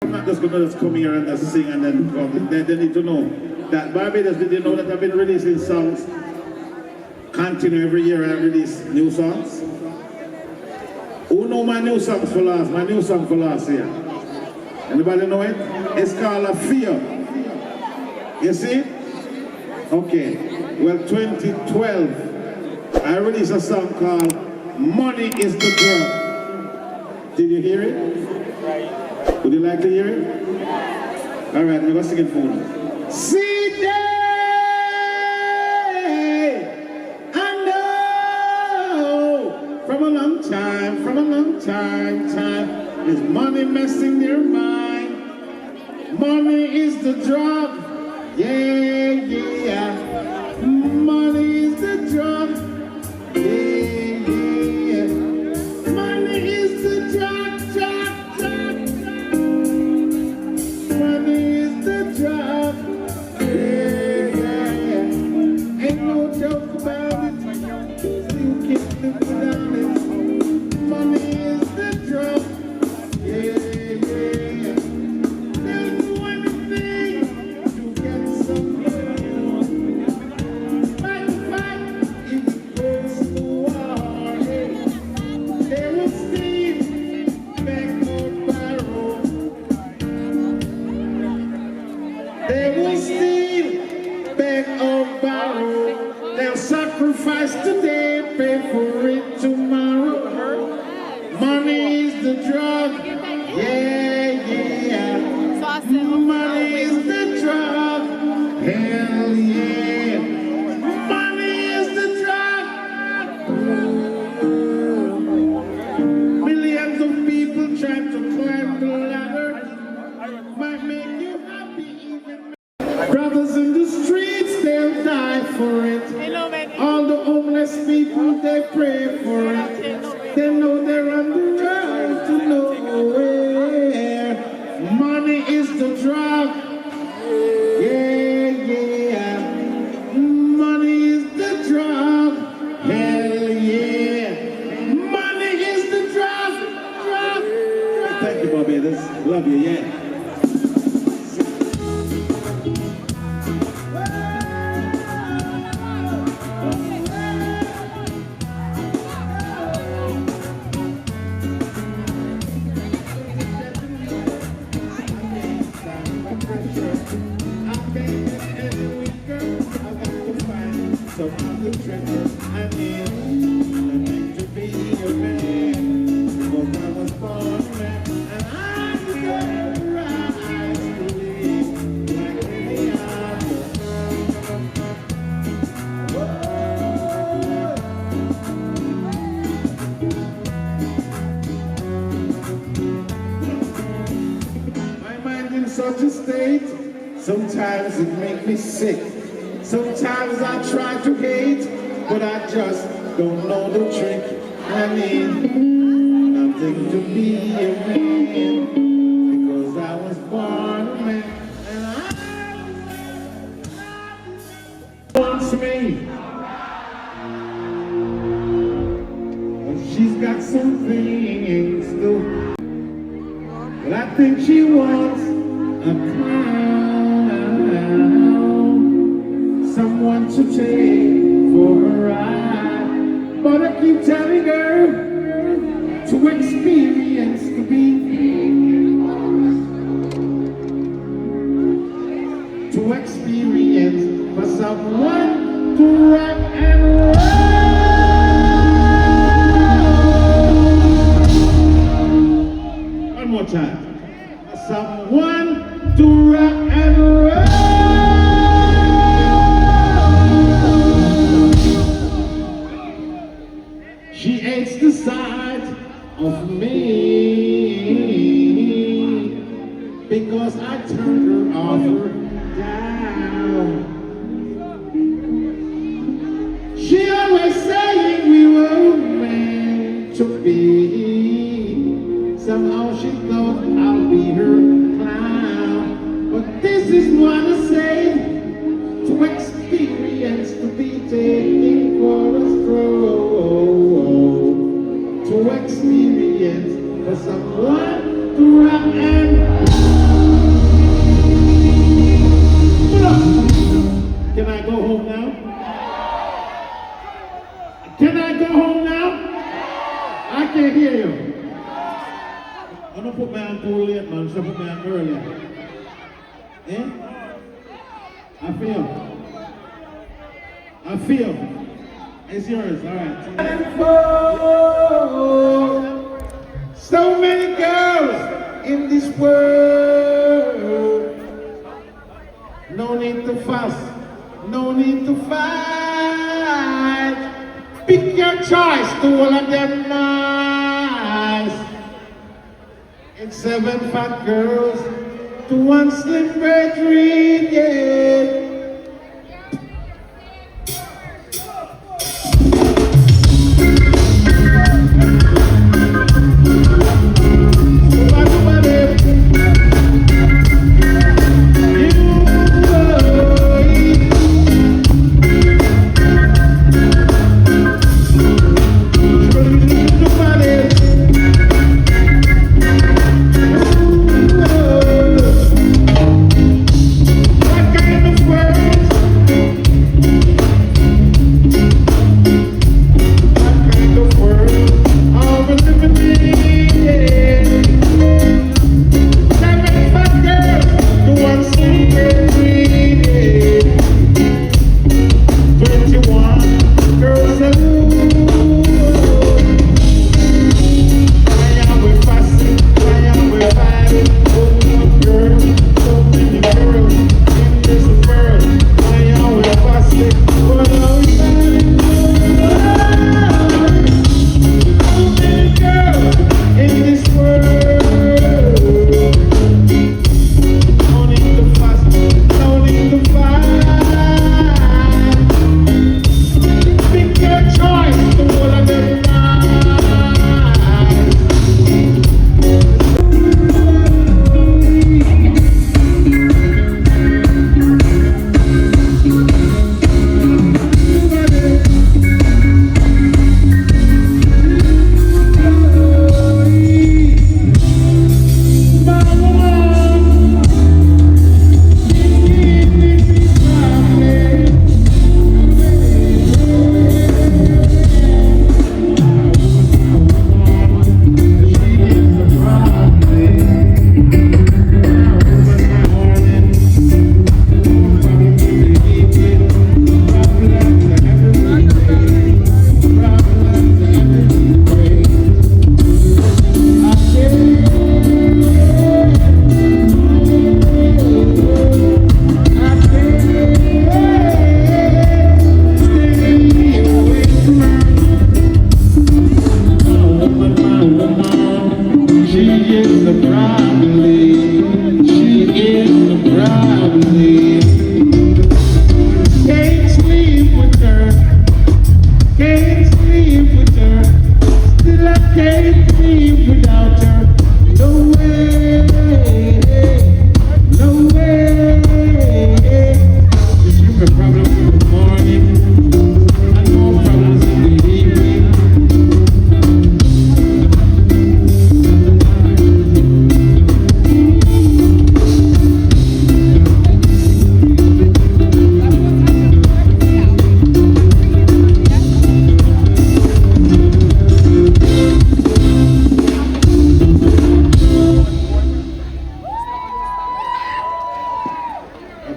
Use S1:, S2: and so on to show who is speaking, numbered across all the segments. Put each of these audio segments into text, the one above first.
S1: I'm not just gonna come here and just sing and then come. They need to know that Barbados, did you know that I've been releasing songs? Continue every year I release new songs. Who know my new song for last? My new song for last year. Anybody know it? It's called A Fear. You see? Okay. Well, 2012, I released a song called Money is the Drug. Did you hear it? Would you like to hear it? All right, we're going to sing it for you. See day, I know from a long time, is money messing your mind. Money is the drug, yeah. Money is the drug, yeah. Money is the drug. Money is the drug, yeah. Ain't no joke about it, you can't live without it. Money is the drug, yeah. They'll do anything to get some money. Fight, if it goes to war, hey. They will steal, beg or borrow. They will steal, beg or borrow. They'll sacrifice today, pay for it tomorrow. Money is the drug, yeah. Money is the drug, hell yeah. Money is the drug. Millions of people trying to climb the ladder. Might make you happy even. Brothers in the streets, they'll die for it. All the homeless people, they pray for it. They know they're on the road to nowhere. Money is the drug, yeah. Money is the drug, hell yeah. Money is the drug. Thank you, Barbados. Love you, yeah. So I'm the treasure I need. I need to be a man. Because I was born a man. And I'm the right to live like any other. My mind in such a state, sometimes it makes me sick. Sometimes I try to hate, but I just don't know the trick. I need nothing to be a man, because I was born a man, and I wants me. But she's got some things too. But I think she wants a clown, someone to take for a ride. But I keep telling her to experience the beat, to experience for someone to rock and roll. One more time. Someone to rock and roll. She hates the sight of me because I turned her off her down. She always saying we were meant to be. Somehow she thought I'll be her clown. But this is what I say, to experience to be taken for a stroll, to experience for someone to rock and man. Stop me on earlier. Eh? I feel. It's yours, alright. So many girls in this world. No need to fuss, no need to fight. Pick your choice to all of them nice. It's 7 fat girls to 1 slim brethren, yeah.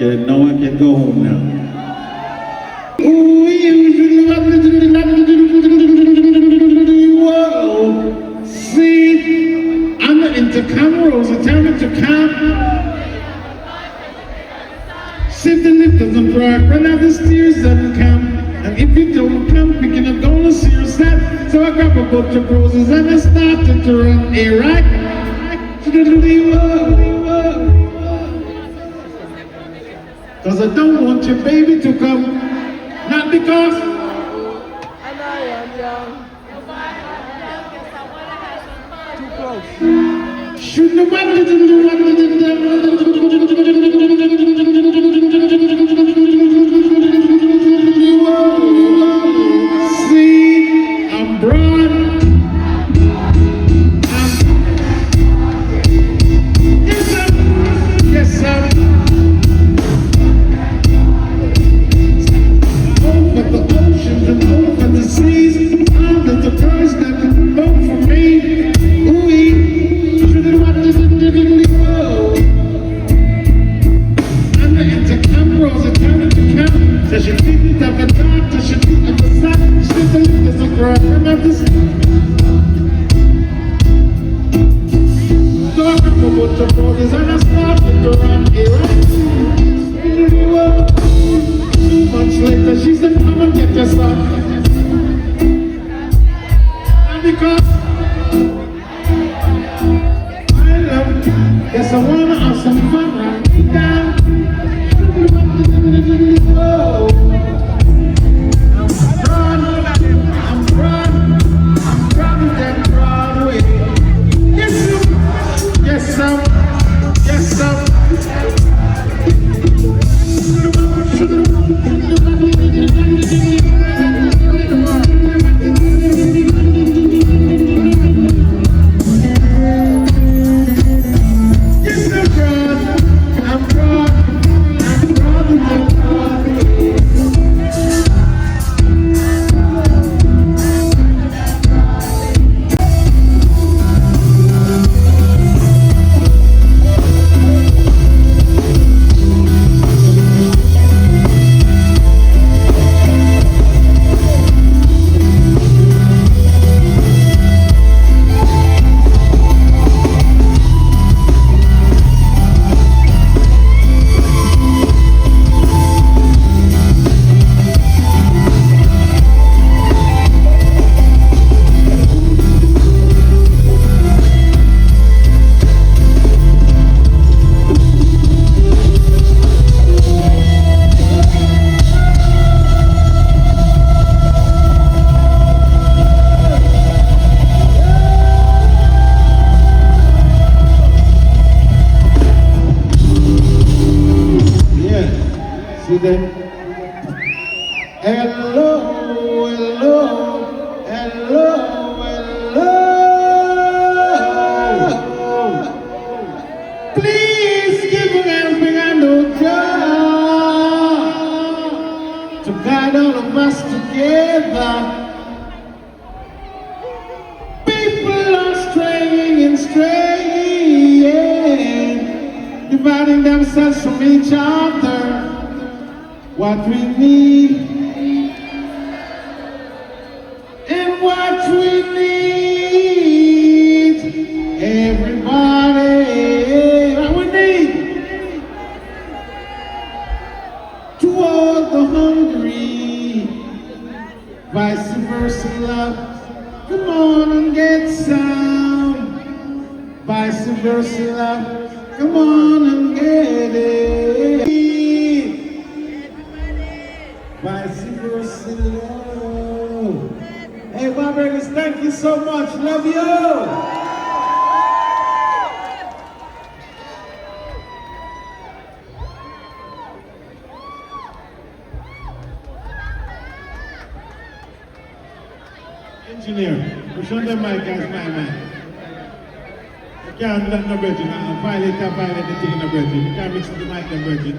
S1: Okay, now I can go home now. Whoa. See, I'm the intercamerals, I tell me to come. See if the lift doesn't work, run out the stairs doesn't come. And if you don't come, picking up gonna see your set. So I grab a bunch of roses and I started to run a right. Cause I don't want your baby to come, not because and I am young. Too close. Should the one see, I'm broad. Yes, sir. And the seas, under the birds that vote for me. Ooh, should have wanted to is on a starting to run errands. Too much later, she said, come and get your son. And because I love you, yes, I wanna have some fun right now. Oh. I'm proud of that Broadway. Yes, sir. Yes, sir. Yes, sir. Hello, hello, hello, hello. Please give me helping hand, oh God, to guide all of us together. People are straying and straying, dividing themselves from each other. What we need and what we need, everybody, what we need to all the hungry, vice versa love, come on and get some, vice versa love, come on and get it. Vice versa love. Hey, Barbados, thank you so much. Love you. Engineer, push on the mic as my man. You can't let no virgin. Violate the thing in the virgin. You can't mix the mic and virgin.